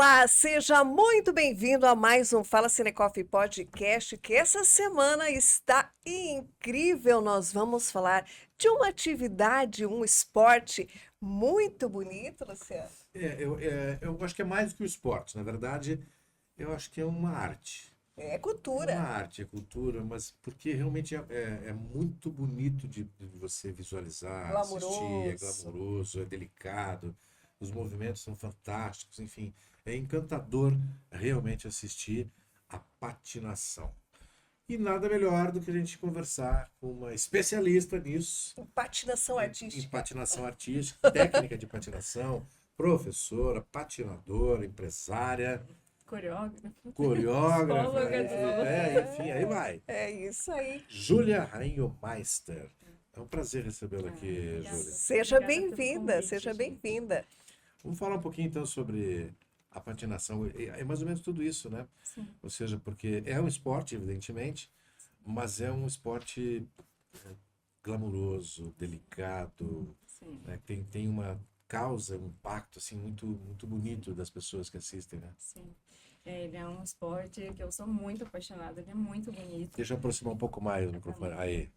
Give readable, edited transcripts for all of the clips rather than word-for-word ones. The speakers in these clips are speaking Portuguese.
Olá, seja muito bem-vindo a mais um Fala Cine Coffee Podcast, que essa semana está incrível. Nós vamos falar de uma atividade, um esporte muito bonito, Luciano. Eu acho que é mais do que o esporte, na verdade, eu acho que é uma arte. É É uma cultura, arte, é cultura, mas porque realmente é muito bonito de você visualizar, assistir, é glamuroso. glamouroso, é delicado, os movimentos são fantásticos, enfim, é encantador realmente assistir a patinação. E nada melhor do que a gente conversar com uma especialista nisso, Patinação em artística. patinação artística, técnica de patinação, professora, patinadora, empresária, Coreógrafa, coreógrafa, psicóloga, enfim, aí vai. É isso aí. Júlia Rainho Meister. É um prazer recebê-la aqui, obrigada. Júlia. Seja Obrigada pelo bem-vinda, convite, seja gente. bem-vinda. Vamos falar um pouquinho então sobre a patinação. É mais ou menos tudo isso, né? Sim, Ou seja, porque é um esporte, evidentemente, mas é um esporte glamuroso, delicado, sim, né? Tem uma causa, um impacto assim muito bonito das pessoas que assistem, né? sim. Ele é um esporte que eu sou muito apaixonada, ele é muito bonito. Deixa eu aproximar um pouco mais o microfone. Aí.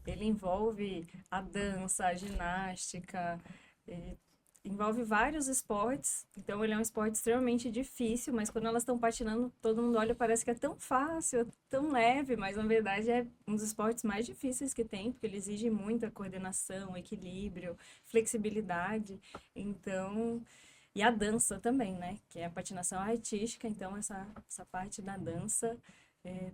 Ele envolve a dança, a ginástica, ele envolve vários esportes. Então, ele é um esporte extremamente difícil, mas quando elas estão patinando, todo mundo olha, parece que é tão fácil, é tão leve, mas na verdade é um dos esportes mais difíceis que tem, porque ele exige muita coordenação, equilíbrio, flexibilidade. Então, e a dança também, né? Que é a patinação artística, então essa parte da dança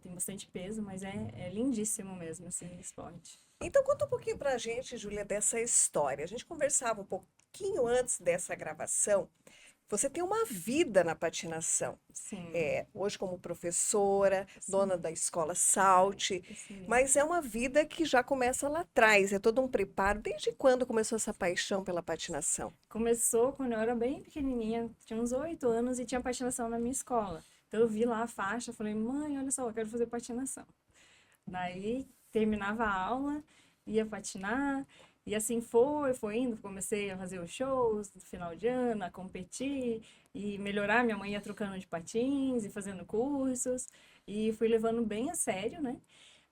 tem bastante peso, mas é lindíssimo mesmo esse esporte. Então, conta um pouquinho pra gente, Júlia, dessa história. A gente conversava um pouquinho antes dessa gravação. Você tem uma vida na patinação. Sim, É, hoje como professora, dona sim, da escola Salte, sim. mas é uma vida que já começa lá atrás, é todo um preparo. Desde quando começou essa paixão pela patinação? Começou quando eu era bem pequenininha, tinha uns 8 anos e tinha patinação na minha escola. Então eu vi lá a faixa, falei, mãe, olha só, eu quero fazer patinação. Daí terminava a aula, ia patinar, e assim foi indo. Comecei a fazer os shows no final de ano, a competir e melhorar. Minha mãe ia trocando de patins e fazendo cursos, e fui levando bem a sério, né?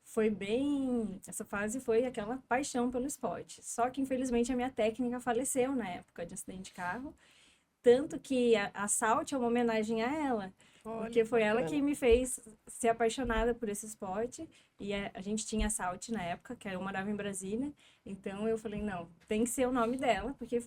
Foi bem. Essa fase foi aquela paixão pelo esporte. Só que infelizmente a minha técnica faleceu na época de acidente de carro. Tanto que a Salt é uma homenagem a ela, Olha porque que foi ela que bacana. me fez ser apaixonada por esse esporte. E a gente tinha a Salt na época, que eu morava em Brasília. Então eu falei, não, tem que ser o nome dela, porque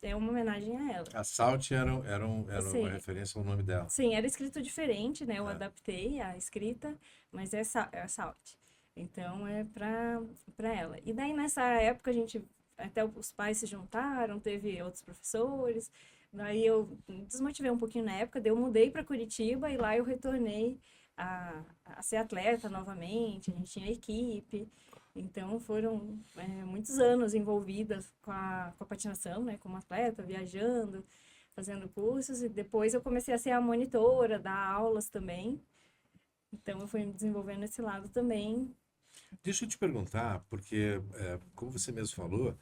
é uma homenagem a ela. A Salt era uma Assim, referência ao nome dela. sim, era escrito diferente, né? Eu É. adaptei a escrita, mas é a Salt. Então é para ela. E daí nessa época a gente até os pais se juntaram, teve outros professores. Daí eu desmotivei um pouquinho na época, daí eu mudei para Curitiba e lá eu retornei a ser atleta novamente. A gente tinha equipe. Então foram muitos anos envolvidas com a patinação, né? Como atleta, viajando, fazendo cursos, e depois eu comecei a ser a monitora, dar aulas também. Então eu fui desenvolvendo esse lado também. Deixa eu te perguntar, porque, como você mesmo falou,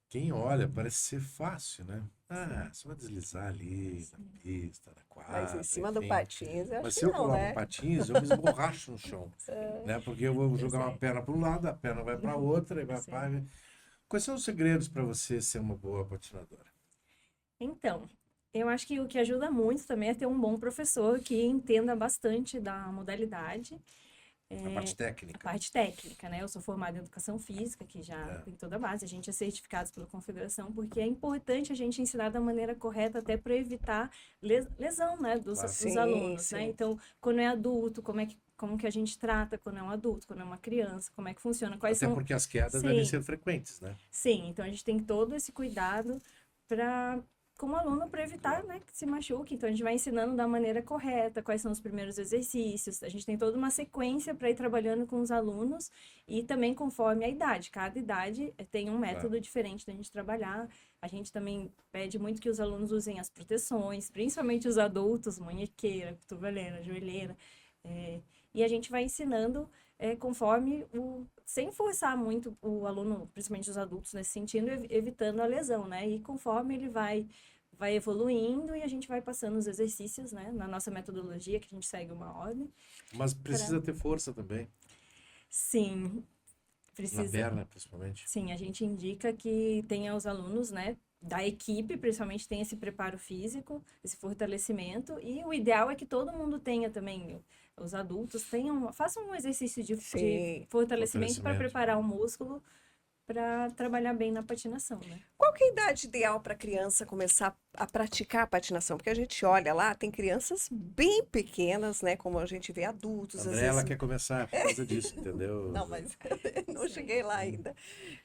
quem olha parece ser fácil, né? Ah, Sim, só vai deslizar ali na sim, pista, na Mas em quadra, cima do enfim. patins, eu Mas acho se que eu não, coloco um né? patins, eu me esborracho no chão, né? Porque eu vou eu jogar uma sei. perna para um lado, a perna vai para outra e vai Sim. para. Quais são os segredos para você ser uma boa patinadora? Então, eu acho que o que ajuda muito também é ter um bom professor que entenda bastante da modalidade, A parte a técnica. parte técnica, né? Eu sou formada em educação física, que já É, tem toda a base, a gente é certificado pela confederação, porque é importante a gente ensinar da maneira correta, até para evitar lesão, né, claro. dos Sim, alunos, né? sim. Então, quando é adulto, como que a gente trata quando é um adulto, quando é uma criança, como é que funciona, quais Até são. porque as quedas devem Sim, ser frequentes, né? sim, então a gente tem todo esse cuidado para como aluno para evitar, Claro. né, que se machuque. Então a gente vai ensinando da maneira correta, quais são os primeiros exercícios. A gente tem toda uma sequência para ir trabalhando com os alunos e também conforme a idade. Cada idade tem um Claro. método diferente da gente trabalhar. A gente também pede muito que os alunos usem as proteções, principalmente os adultos, munhequeira, cotoveleira, joelheira. E a gente vai ensinando conforme sem forçar muito o aluno, principalmente os adultos nesse sentido, evitando a lesão, né? E conforme ele vai evoluindo e a gente vai passando os exercícios, né? Na nossa metodologia, que a gente segue uma ordem. Mas precisa ter força também, Sim, na precisa. perna, principalmente. Sim, a gente indica que tenha os alunos, né, da equipe, principalmente, tem esse preparo físico, esse fortalecimento, e o ideal é que todo mundo tenha também, os adultos façam um exercício de Sim. fortalecimento para Fortalecimento. preparar o músculo para trabalhar bem na patinação, né? Qual que é a idade ideal para a criança começar a praticar a patinação? Porque a gente olha lá, tem crianças bem pequenas, né? Como a gente vê adultos, A às André, ela vezes. quer começar por causa disso, entendeu? Não, mas não Sim. cheguei lá ainda.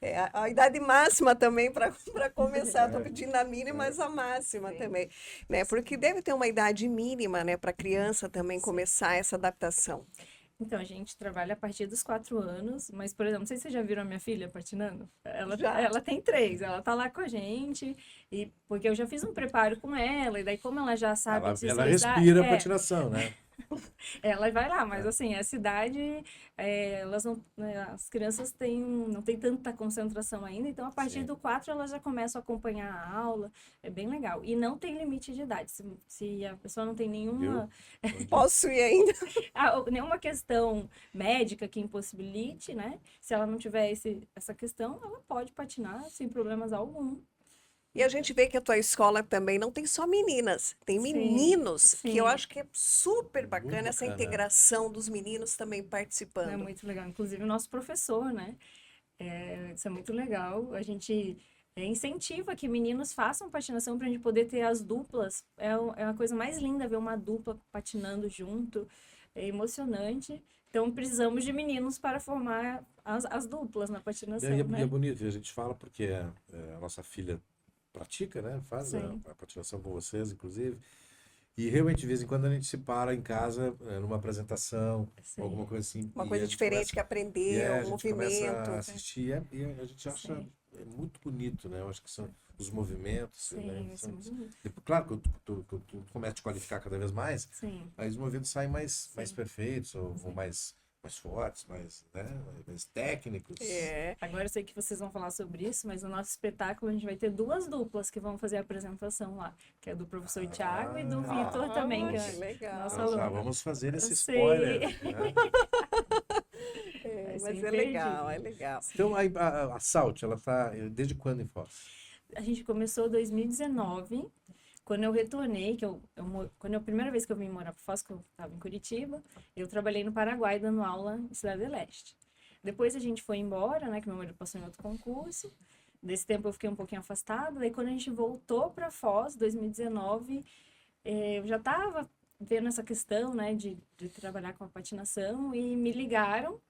É a idade máxima também para começar. Estou pedindo a mínima, mas a máxima Sim. também, né? Porque deve ter uma idade mínima, né, para a criança também começar essa adaptação. Então, a gente trabalha a partir dos 4 anos, mas, por exemplo, não sei se vocês já viram a minha filha patinando. Já. Ela tem 3, ela tá lá com a gente, e porque eu já fiz um preparo com ela, e daí como ela já sabe Ela deslizar, respira a patinação, né? ela vai lá, mas assim, essa idade, elas não, né, as crianças não têm tanta concentração ainda, então a partir Sim. do 4 elas já começam a acompanhar a aula, é bem legal. E não tem limite de idade, se a pessoa não tem nenhuma, Posso ir ainda? nenhuma questão médica que impossibilite, né? Se ela não tiver essa questão, ela pode patinar sem problemas algum. E a gente vê que a tua escola também não tem só meninas, tem Sim, meninos, que eu sim. acho que é super Muito bacana essa bacana. integração dos meninos também É participando. muito legal. Inclusive o nosso professor, né? Isso é muito legal. A gente incentiva que meninos façam patinação para a gente poder ter as duplas. É a coisa mais linda ver uma dupla patinando junto. É emocionante. Então precisamos de meninos para formar as duplas na patinação, E é né? bonito, e a gente fala porque a nossa filha pratica, né? Faz Sim. a patinação com vocês, inclusive. E realmente, de vez em quando, a gente se para em casa, numa apresentação, Sim. alguma coisa assim. Uma e coisa a gente diferente que começa, aprendeu, a um gente começa movimento. a assistir e a gente acha Sim. muito bonito, né? Eu acho que são os movimentos, né? Sim, isso é muito bonito. Claro, que tu começa a te qualificar cada vez mais, Sim. aí os movimentos saem mais Sim. perfeitos, ou mais fortes, né? Mais técnicos. É. Agora eu sei que vocês vão falar sobre isso, mas no nosso espetáculo a gente vai ter duas duplas que vão fazer a apresentação lá, que é do professor Thiago e do Vitor também, que que é legal. nosso Então, aluno. vamos fazer esse Sim. spoiler, né? É, Vai ser mas é legal, é imperdível. legal. Então, a Salt, ela tá desde quando em Foz? A gente começou em 2019, quando eu retornei, quando a primeira vez que eu vim morar para Foz, que eu estava em Curitiba, eu trabalhei no Paraguai dando aula em Cidade do Leste. Depois a gente foi embora, né, que meu marido passou em outro concurso. Desse tempo eu fiquei um pouquinho afastada. Daí quando a gente voltou para Foz, 2019, eu já estava vendo essa questão, né, de trabalhar com a patinação e me ligaram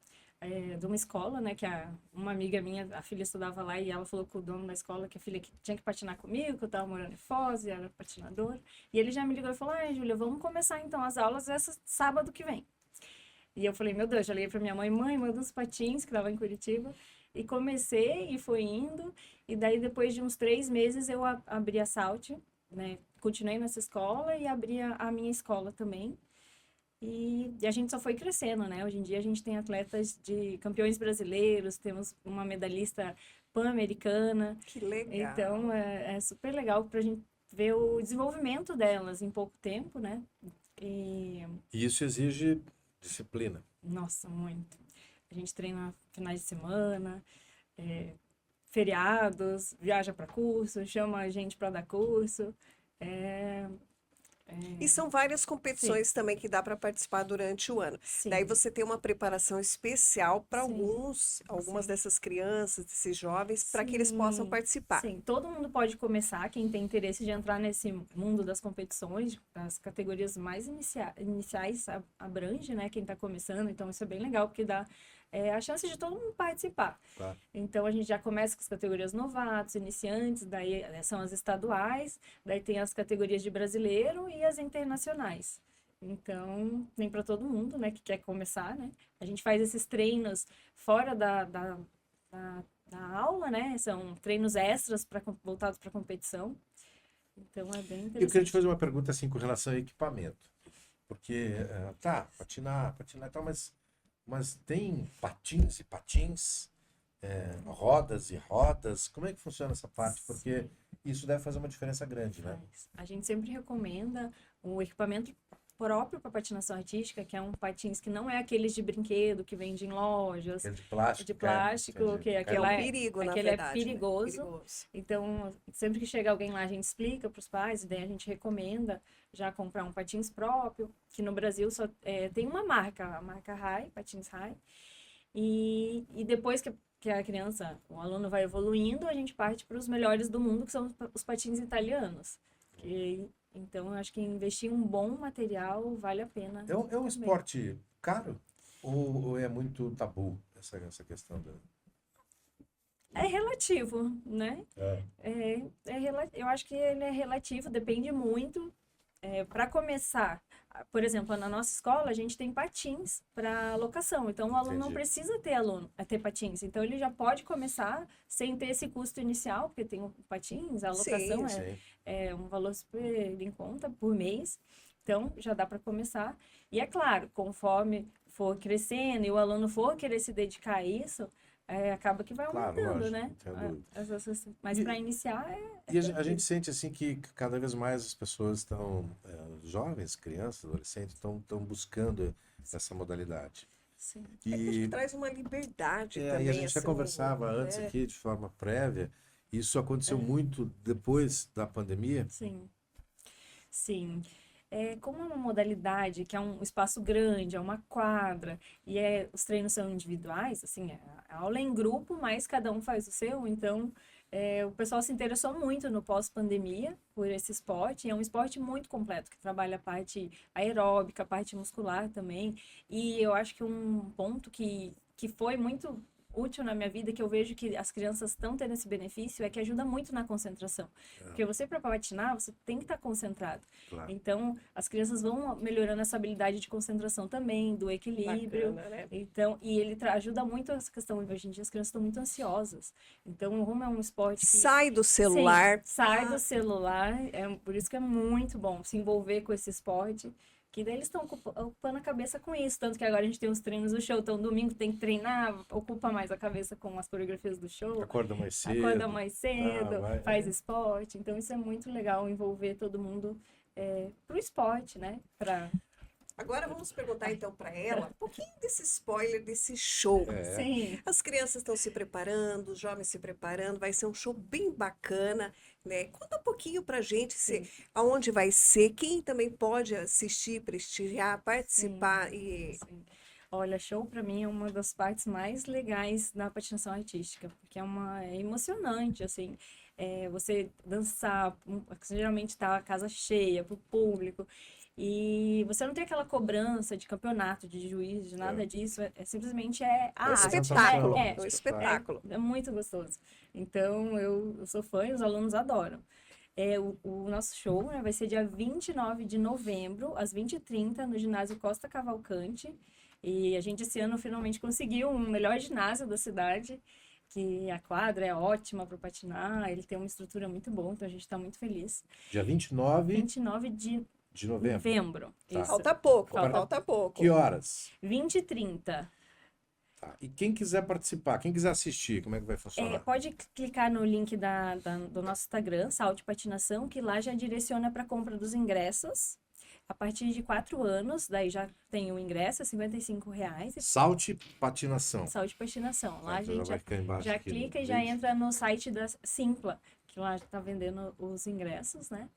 de uma escola, né, que uma amiga minha, a filha estudava lá e ela falou com o dono da escola que a filha tinha que patinar comigo, que eu estava morando em Foz e era patinadora. E ele já me ligou e falou, Júlia, vamos começar então as aulas esse sábado que vem. E eu falei, meu Deus, já liguei pra minha mãe, manda uns patins, que estava em Curitiba. E comecei e foi indo. E daí, depois de uns 3 meses, eu abri a Salt, né? Continuei nessa escola e abri a minha escola também. E a gente só foi crescendo, né? Hoje em dia a gente tem atletas de campeões brasileiros, temos uma medalhista pan-americana. Que legal. Então, é super legal pra gente ver o desenvolvimento delas em pouco tempo, né? E isso exige disciplina. Nossa, muito. A gente treina finais de semana, feriados, viaja para curso, chama a gente para dar curso. E são várias competições também que dá para participar durante o ano. Sim. Daí você tem uma preparação especial para Sim. algumas Sim. dessas crianças, desses jovens, para que eles possam participar. Sim, todo mundo pode começar, quem tem interesse de entrar nesse mundo das competições, das categorias mais iniciais abrange, né, quem está começando, então isso é bem legal, porque dá a chance de todo mundo participar. Claro. Então a gente já começa com as categorias novatos, iniciantes, daí são as estaduais, daí tem as categorias de brasileiro e as internacionais. Então, tem para todo mundo, né, que quer começar, né? A gente faz esses treinos fora da aula, né? São treinos extras voltados para competição. Então, é bem Eu interessante. queria te fazer uma pergunta assim com relação ao equipamento. Porque, patinar e tal, mas tem patins e patins, rodas e rodas. Como é que funciona essa parte? Porque Isso deve fazer uma diferença grande, né? Faz. A gente sempre recomenda o equipamento próprio para patinação artística, que é um patins que não é aqueles de brinquedo que vende em lojas, Aquele de plástico. de plástico, entendi. que É aquele um é, perigo, na aquele é verdade, né? perigoso. Então, sempre que chega alguém lá, a gente explica para os pais, e daí a gente recomenda já comprar um patins próprio, que no Brasil só tem uma marca, a marca Rai, Patins Rai. E depois que a criança, o aluno vai evoluindo, a gente parte para os melhores do mundo, que são os patins italianos. Então, eu acho que investir em um bom material vale a pena. É um também. esporte caro ou é muito tabu essa questão da... É relativo, né? Eu acho que ele é relativo, depende muito. Para começar, por exemplo, na nossa escola a gente tem patins para locação, então o aluno não Entendi. precisa ter patins, então ele já pode começar sem ter esse custo inicial, porque tem o patins, a locação Sim. é um valor super em conta por mês, então já dá para começar. E é claro, conforme for crescendo e o aluno for querer se dedicar a isso, acaba que vai Claro, aumentando, lógico, né? não tenho dúvida. Mas E- para iniciar E a gente sente assim que cada vez mais as pessoas estão, jovens, crianças, adolescentes, estão buscando essa modalidade. sim. É que acho que E, traz uma liberdade e a também, gente já assim, conversava antes né? aqui de forma prévia, isso aconteceu muito depois da pandemia. Sim, sim. Como é uma modalidade que é um espaço grande, é uma quadra, e os treinos são individuais, assim, a aula é em grupo, mas cada um faz o seu, então o pessoal se interessou muito no pós-pandemia por esse esporte, e é um esporte muito completo, que trabalha a parte aeróbica, a parte muscular também, e eu acho que um ponto que foi muito útil na minha vida, que eu vejo que as crianças estão tendo esse benefício, é que ajuda muito na concentração. Porque você, para patinar, você tem que estar concentrado. Claro. Então, as crianças vão melhorando essa habilidade de concentração também, do equilíbrio. Bacana, né? Então, e ele ajuda muito essa questão. Hoje em dia, as crianças estão muito ansiosas. Então, como é um esporte que Sai do celular. sim, sai do celular, por isso que é muito bom se envolver com esse esporte, que daí eles estão ocupando a cabeça com isso, tanto que agora a gente tem os treinos do show, então domingo tem que treinar, ocupa mais a cabeça com as coreografias do show, Acorda mais cedo. acorda mais cedo, vai. faz esporte, então isso é muito legal, envolver todo mundo pro esporte, né, Agora vamos perguntar então para ela um pouquinho desse spoiler desse show. sim, As crianças estão se preparando, os jovens se preparando, vai ser um show bem bacana, né? Conta um pouquinho pra gente aonde vai ser, quem também pode assistir, prestigiar, participar e sim. Olha, show pra mim é uma das partes mais legais da patinação artística, porque é emocionante, assim, você dançar, geralmente tá a casa cheia pro público, e você não tem aquela cobrança de campeonato, de juiz, de nada disso, simplesmente a é um arte, espetáculo, né? é um espetáculo. É muito gostoso. Então, eu sou fã e os alunos adoram. O nosso show, né, vai ser dia 29 de novembro, às 20h30, no ginásio Costa Cavalcante. E a gente, esse ano, finalmente conseguiu um melhor ginásio da cidade, que a quadra é ótima para patinar, ele tem uma estrutura muito boa, então a gente está muito feliz. Dia 29 29 de de novembro. novembro. Tá. Isso. Falta pouco, Falta falta pouco. Que horas? 20h30. Tá. E quem quiser participar, quem quiser assistir, como é que vai funcionar? Pode clicar no link do nosso Instagram, Saúde Patinação, que lá já direciona para a compra dos ingressos. A partir de 4 anos, daí já tem o ingresso, é R$ 55. Salte Patinação. Saúde Patinação. Lá a Então gente vai ficar embaixo já aqui no clica e já vídeo. entra no site da Simpla, que lá está vendendo os ingressos, né?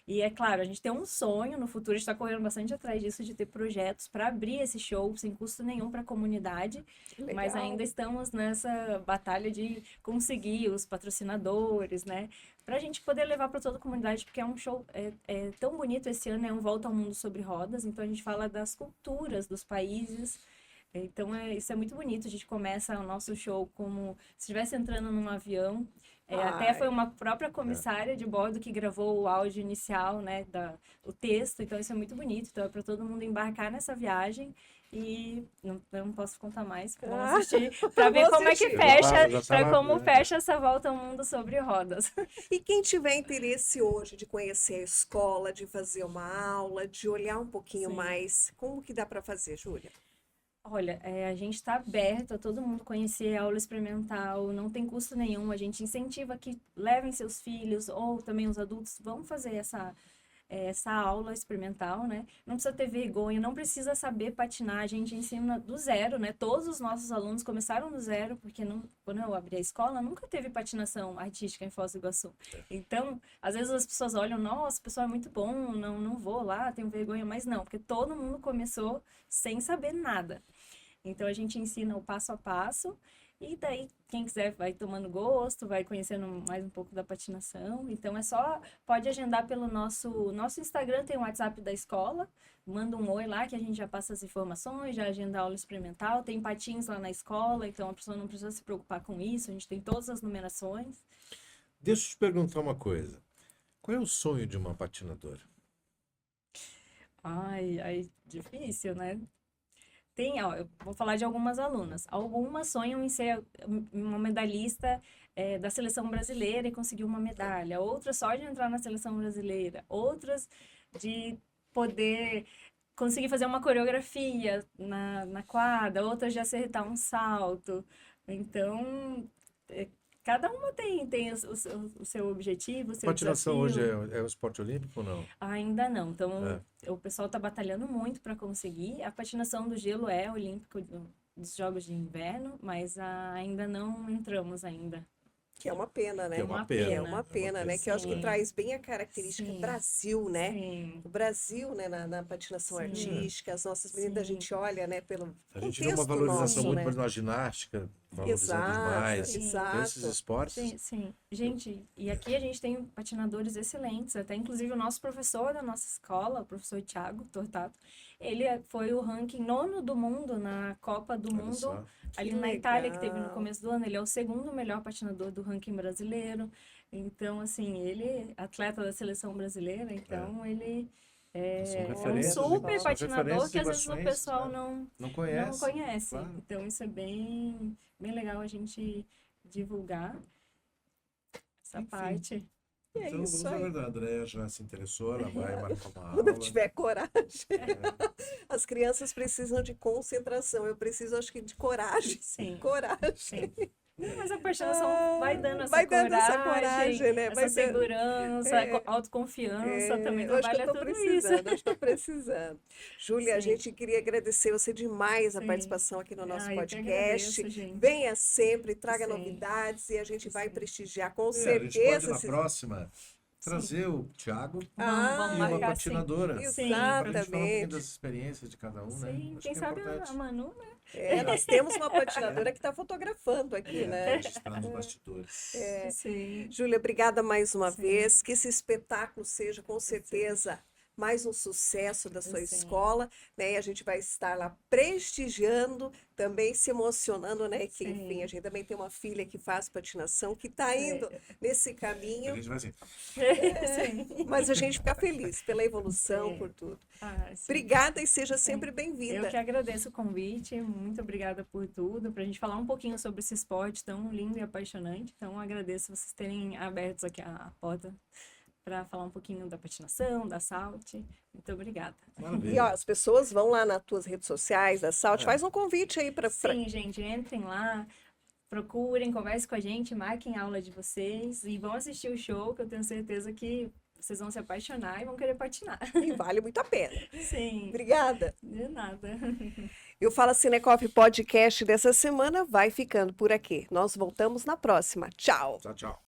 E é claro, a gente tem um sonho no futuro, a gente está correndo bastante atrás disso, de ter projetos para abrir esse show sem custo nenhum para a comunidade, mas Legal. ainda estamos nessa batalha de conseguir os patrocinadores, né? Para a gente poder levar para toda a comunidade, porque é um show tão bonito esse ano, é um Volta ao Mundo sobre Rodas, então a gente fala das culturas dos países. Então, isso é muito bonito. A gente começa o nosso show como se estivesse entrando num avião. Até foi uma própria comissária de bordo que gravou o áudio inicial, né, o texto. Então, isso é muito bonito. Então, é para todo mundo embarcar nessa viagem. E eu não posso contar mais, vamos assistir para ver como é que assistir. fecha, Já tá para lá, como né? fecha essa volta ao mundo sobre rodas. E quem tiver interesse hoje de conhecer a escola, de fazer uma aula, de olhar um pouquinho Sim. mais, como que dá para fazer, Júlia? Olha, a gente está aberto a todo mundo conhecer a aula experimental, não tem custo nenhum, a gente incentiva que levem seus filhos ou também os adultos, vão fazer essa aula experimental, né? Não precisa ter vergonha, não precisa saber patinar, a gente ensina do zero, né? Todos os nossos alunos começaram do zero, porque quando eu abri a escola, nunca teve patinação artística em Foz do Iguaçu. Então, às vezes as pessoas olham, nossa, o pessoal é muito bom, não vou lá, tenho vergonha, mas não, porque todo mundo começou sem saber nada. Então, a gente ensina o passo a passo, e daí, quem quiser vai tomando gosto, vai conhecendo mais um pouco da patinação. Então, pode agendar pelo nosso Instagram, tem o WhatsApp da escola, manda um oi lá que a gente já passa as informações, já agenda a aula experimental, tem patins lá na escola, então a pessoa não precisa se preocupar com isso, a gente tem todas as numerações. Deixa eu te perguntar uma coisa. Qual é o sonho de uma patinadora? Ai, difícil, né? Eu vou falar de algumas alunas. Algumas sonham em ser uma medalhista da seleção brasileira e conseguir uma medalha. Outras só de entrar na seleção brasileira. Outras de poder conseguir fazer uma coreografia na quadra. Outras de acertar um salto. Então, cada uma tem o seu objetivo, o seu Patinação desafio. hoje é um esporte olímpico ou não? Ainda não. Então, o pessoal está batalhando muito para conseguir. A patinação do gelo é olímpico dos Jogos de Inverno, mas ainda não entramos ainda. Que é uma pena, né? Que é uma pena. É uma pena, né? Que eu acho que Sim. traz bem a característica Sim. Brasil, né? Sim. O Brasil, né, na patinação Sim. artística, as nossas meninas, a Sim. gente olha, né, pelo A gente vê uma contexto valorização nosso, muito né? na ginástica, valorizando Exato, demais. Sim. Então, esses exato. esportes. Sim. Gente, e aqui a gente tem patinadores excelentes, até inclusive o nosso professor da nossa escola, o professor Thiago Tortato, ele foi o ranking 9º do mundo na Copa do Olha Mundo, só. ali Que na Itália, que teve no legal. começo do ano. Ele é o 2º melhor patinador do ranking brasileiro. Então, assim, ele é atleta da seleção brasileira, então ele São é um referências, super são patinador referências que às vezes o iguaçuenses, pessoal né? não Não conhece. conhece. Claro. Então, isso é bem legal a gente divulgar essa Enfim. parte. E é Então, isso vamos aí. aguardar. A Andrea já se interessou, ela vai marcar uma Quando eu aula. tiver coragem. É. As crianças precisam de concentração. Eu preciso, acho que, de coragem. Sim. Coragem. Sim. Mas a patinação vai dando essa Vai dando essa coragem, coragem, né? essa Vai dando- segurança, autoconfiança, também eu acho que eu trabalha tô tudo precisando, isso. acho que tô precisando. Júlia, a Sim. gente queria agradecer você demais a Sim. participação aqui no nosso Eu que podcast. agradeço, gente. Venha sempre, traga Sim. novidades e a gente vai Sim. prestigiar com A gente pode certeza. na próxima trazer o Thiago Vamos e uma marcar, sim. patinadora. Sim, Pra gente falar um pouquinho exatamente. das experiências de cada um, né? Sim, Acho quem que é sabe importante. a Manu, né? Nós temos uma patinadora que está fotografando aqui, né? Registrar nos bastidores. Sim. Júlia, obrigada mais uma Sim. vez. Que esse espetáculo seja, com certeza, mais um sucesso da sua Sim. escola, né? E a gente vai estar lá prestigiando, também se emocionando, né? Que, Sim. enfim, a gente também tem uma filha que faz patinação, que está indo nesse A caminho, gente vai assim. Sim. mas a gente fica feliz pela evolução, Sim. por tudo. Sim. Obrigada e seja sempre Eu bem-vinda. que agradeço o convite, muito obrigada por tudo, para a gente falar um pouquinho sobre esse esporte tão lindo e apaixonante. Então, agradeço vocês terem abertos aqui a porta para falar um pouquinho da patinação, da Salt. Muito obrigada. E ó, Maravilha. as pessoas vão lá nas tuas redes sociais, da Salt, faz um convite aí para Sim, gente, entrem lá, procurem, conversem com a gente, marquem a aula de vocês e vão assistir o show, que eu tenho certeza que vocês vão se apaixonar e vão querer patinar. e vale muito a pena. Sim, Obrigada. de nada. E o Fala Cinecoff Podcast dessa semana vai ficando por aqui. Nós voltamos na próxima. Tchau! Tchau, tchau.